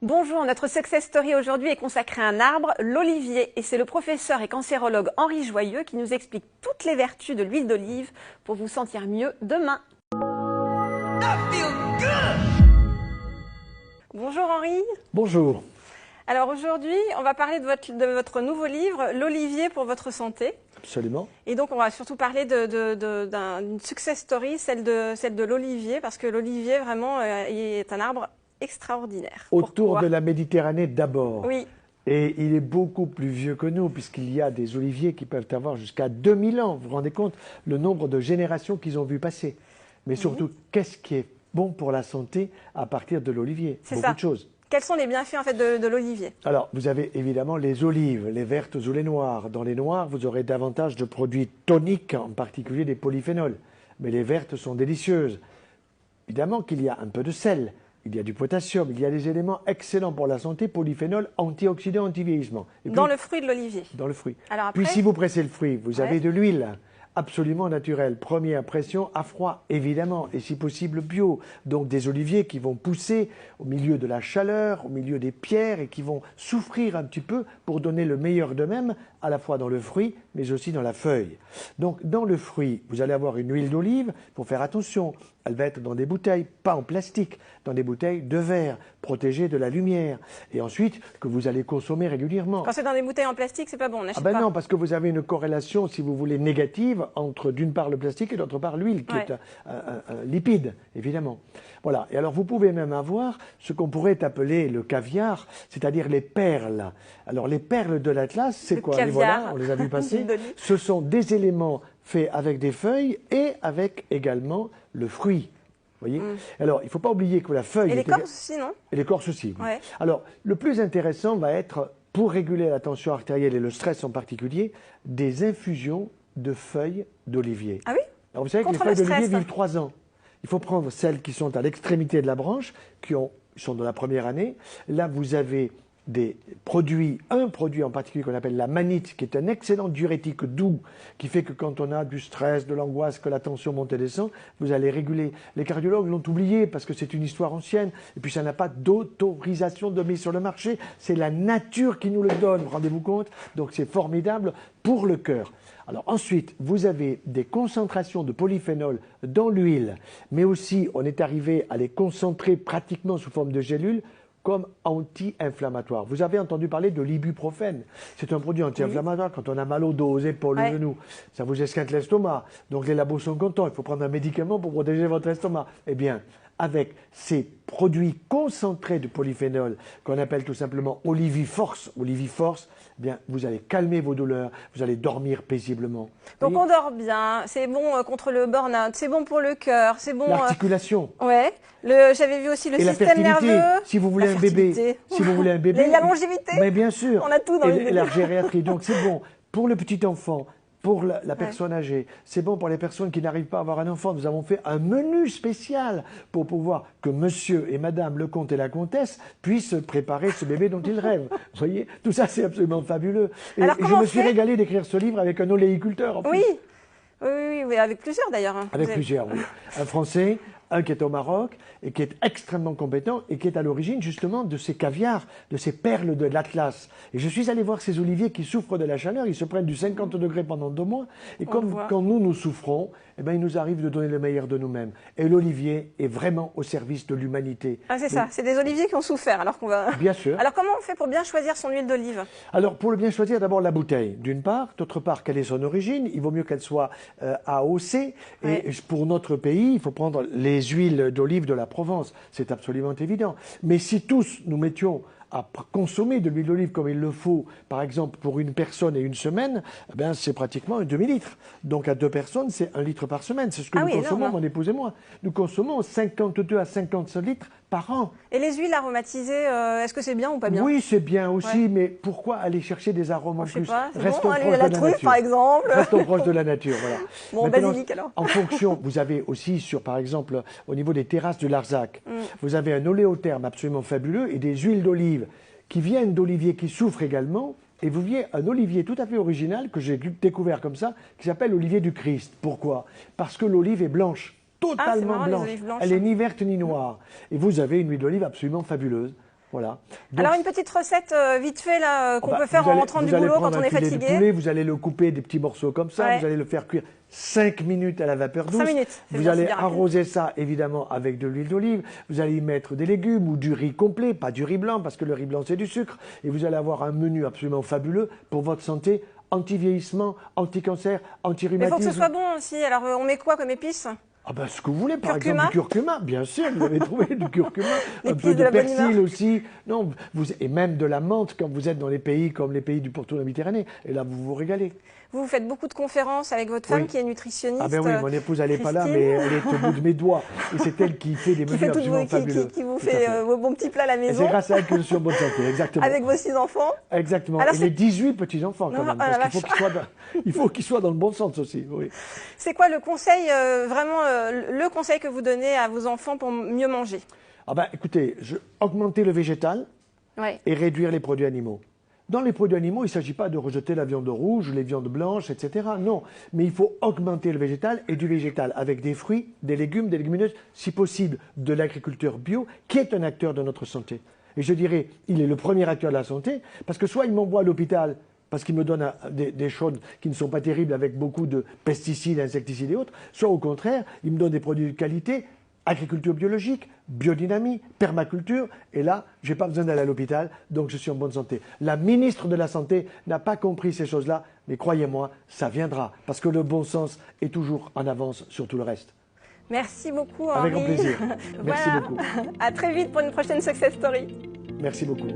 Bonjour, notre success story aujourd'hui est consacrée à un arbre, l'olivier, et c'est le professeur et cancérologue Henri Joyeux qui nous explique toutes les vertus de l'huile d'olive pour vous sentir mieux demain. Bonjour Henri. Bonjour. Alors aujourd'hui, on va parler de votre nouveau livre, L'olivier pour votre santé. Absolument. Et donc on va surtout parler d'une success story, celle de l'olivier, parce que l'olivier vraiment est un arbre extraordinaire. Autour de la Méditerranée d'abord. Oui. Et il est beaucoup plus vieux que nous, puisqu'il y a des oliviers qui peuvent avoir jusqu'à 2000 ans. Vous vous rendez compte le nombre de générations qu'ils ont vu passer. Mais surtout, qu'est-ce qui est bon pour la santé à partir de l'olivier? Beaucoup de choses. Quels sont les bienfaits en fait de l'olivier? Alors, vous avez évidemment les olives, les vertes ou les noires. Dans les noires, vous aurez davantage de produits toniques, en particulier des polyphénols. Mais les vertes sont délicieuses. Évidemment qu'il y a un peu de sel. Il y a du potassium, il y a des éléments excellents pour la santé, polyphénols, antioxydants, anti-vieillissement. Dans le fruit de l'olivier. Dans le fruit. Alors après, puis si vous pressez le fruit, vous avez de l'huile absolument naturelle. Première pression à froid, évidemment, et si possible bio. Donc des oliviers qui vont pousser au milieu de la chaleur, au milieu des pierres, et qui vont souffrir un petit peu pour donner le meilleur d'eux-mêmes, à la fois dans le fruit, mais aussi dans la feuille. Donc dans le fruit, vous allez avoir une huile d'olive, il faut faire attention. Elle va être dans des bouteilles, pas en plastique, dans des bouteilles de verre, protégées de la lumière. Et ensuite, que vous allez consommer régulièrement. Quand c'est dans des bouteilles en plastique, c'est pas bon, on n'achète pas. pas. Non, parce que vous avez une corrélation, si vous voulez, négative entre d'une part le plastique et d'autre part l'huile, qui est un lipide, évidemment. Voilà. Et alors, vous pouvez même avoir ce qu'on pourrait appeler le caviar, c'est-à-dire les perles. Alors, les perles de l'Atlas, c'est quoi? Et voilà, on les a vu passer. Ce sont des éléments faits avec des feuilles et avec également le fruit. Vous voyez? Alors, il ne faut pas oublier que la feuille... Et l'écorce aussi, non? Et l'écorce aussi. Oui. Ouais. Alors, le plus intéressant va être, pour réguler la tension artérielle et le stress en particulier, des infusions de feuilles d'olivier. Ah oui? Alors, vous savez que les feuilles d'olivier vivent 3 ans. Il faut prendre celles qui sont à l'extrémité de la branche, qui sont de la première année. Là, vous avez des produits, un produit en particulier qu'on appelle la manite, qui est un excellent diurétique doux, qui fait que quand on a du stress, de l'angoisse, que la tension monte et descend, vous allez réguler. Les cardiologues l'ont oublié parce que c'est une histoire ancienne, et puis ça n'a pas d'autorisation de mise sur le marché, c'est la nature qui nous le donne, rendez-vous compte? Donc c'est formidable pour le cœur. Alors ensuite, vous avez des concentrations de polyphénol dans l'huile, mais aussi on est arrivé à les concentrer pratiquement sous forme de gélules, comme anti-inflammatoire. Vous avez entendu parler de l'ibuprofène. C'est un produit anti-inflammatoire quand on a mal au dos, aux épaules, aux genoux. Ça vous esquinte l'estomac. Donc les labos sont contents. Il faut prendre un médicament pour protéger votre estomac. Eh bien, avec ces produits concentrés de polyphénol qu'on appelle tout simplement Oliviforce, eh bien, vous allez calmer vos douleurs, vous allez dormir paisiblement. Donc on dort bien, c'est bon contre le burn-out, c'est bon pour le cœur, c'est bon... L'articulation. Ouais. J'avais vu aussi le système nerveux. Si vous voulez un bébé. Si vous voulez un bébé. La longévité. Mais bien sûr. On a tout dans les la gériatrie. Donc c'est bon pour le petit enfant, pour la personne âgée. C'est bon pour les personnes qui n'arrivent pas à avoir un enfant. Nous avons fait un menu spécial pour pouvoir que monsieur et madame le comte et la comtesse puissent préparer ce bébé dont ils rêvent. Vous voyez, tout ça c'est absolument fabuleux. Et je me suis régalé d'écrire ce livre avec un oléiculteur en plus. Oui, avec plusieurs d'ailleurs. Avec plusieurs, oui. Un Français, un qui est au Maroc et qui est extrêmement compétent et qui est à l'origine justement de ces caviars, de ces perles de l'Atlas. Et je suis allé voir ces oliviers qui souffrent de la chaleur, ils se prennent du 50 degrés pendant 2 mois et comme quand nous souffrons, eh bien, il nous arrive de donner le meilleur de nous-mêmes. Et l'olivier est vraiment au service de l'humanité. Ah, c'est ça, c'est des oliviers qui ont souffert alors qu'on va... Bien sûr. Alors comment on fait pour bien choisir son huile d'olive? Alors pour le bien choisir, d'abord la bouteille, d'une part. D'autre part, quelle est son origine? Il vaut mieux qu'elle soit AOC. Et pour notre pays, il faut prendre les huiles d'olive de la Provence. C'est absolument évident. Mais si tous nous mettions à consommer de l'huile d'olive comme il le faut, par exemple pour une personne et une semaine, eh bien, c'est pratiquement un demi-litre. Donc à 2 personnes, c'est 1 litre par semaine. C'est ce que nous consommons, mon épouse et moi. Nous consommons 52 à 55 litres par an. Et les huiles aromatisées, est-ce que c'est bien ou pas bien? Oui, c'est bien aussi, mais pourquoi aller chercher des arômes en plus? Restons proches de la truffe, par exemple. Restons proches de la nature, voilà. Bon, basilic alors. En fonction, vous avez aussi par exemple, au niveau des terrasses de Larzac, vous avez un oléotherme absolument fabuleux et des huiles d'olive qui viennent d'oliviers qui souffrent également. Et vous voyez un olivier tout à fait original que j'ai découvert comme ça, qui s'appelle l'olivier du Christ. Pourquoi? Parce que l'olive est blanche. Totalement blanche. Elle est ni verte ni noire. Et vous avez une huile d'olive absolument fabuleuse. Voilà. Donc, alors une petite recette vite fait là qu'on peut faire en rentrant du boulot quand on est fatigué. Poulet, vous allez le couper des petits morceaux comme ça, ouais. vous allez le faire cuire 5 minutes à la vapeur douce. 5 minutes. Vous allez arroser ça évidemment avec de l'huile d'olive. Vous allez y mettre des légumes ou du riz complet, pas du riz blanc parce que le riz blanc c'est du sucre. Et vous allez avoir un menu absolument fabuleux pour votre santé, anti-vieillissement, anti-cancer, anti-rhumatisme. Il faut que ce soit bon aussi. Alors on met quoi comme épices? Ah ben ce que vous voulez, par curcuma. exemple du curcuma, bien sûr, vous avez trouvé du curcuma, un peu de persil aussi, non, et même de la menthe quand vous êtes dans les pays comme les pays du pourtour de la Méditerranée, et là vous vous régalez. Vous faites beaucoup de conférences avec votre femme qui est nutritionniste. Ah ben oui, mon épouse elle n'est pas là, mais elle est au bout de mes doigts, et c'est elle qui fait des menus absolument fabuleux. Qui vous fait vos bons petits plats à la maison. Et c'est grâce à elle que je suis en bonne santé, exactement. Avec vos 6 enfants. Exactement, alors, et les 18 petits-enfants quand même, parce qu'il faut qu'ils soient dans le bon sens aussi. Oui. C'est quoi le conseil, vraiment le conseil que vous donnez à vos enfants pour mieux manger? Ah ben écoutez, augmenter le végétal et réduire les produits animaux. Dans les produits animaux, il ne s'agit pas de rejeter la viande rouge, les viandes blanches, etc. Non, mais il faut augmenter le végétal et du végétal avec des fruits, des légumes, des légumineuses, si possible de l'agriculteur bio, qui est un acteur de notre santé. Et je dirais, il est le premier acteur de la santé, parce que soit il m'envoie à l'hôpital, parce qu'il me donne des choses qui ne sont pas terribles avec beaucoup de pesticides, insecticides et autres, soit au contraire, il me donne des produits de qualité, agriculture biologique, biodynamie, permaculture, et là, je n'ai pas besoin d'aller à l'hôpital, donc je suis en bonne santé. La ministre de la Santé n'a pas compris ces choses-là, mais croyez-moi, ça viendra, parce que le bon sens est toujours en avance sur tout le reste. Merci beaucoup, Henri. Avec grand plaisir. Merci beaucoup. À très vite pour une prochaine Success Story. Merci beaucoup.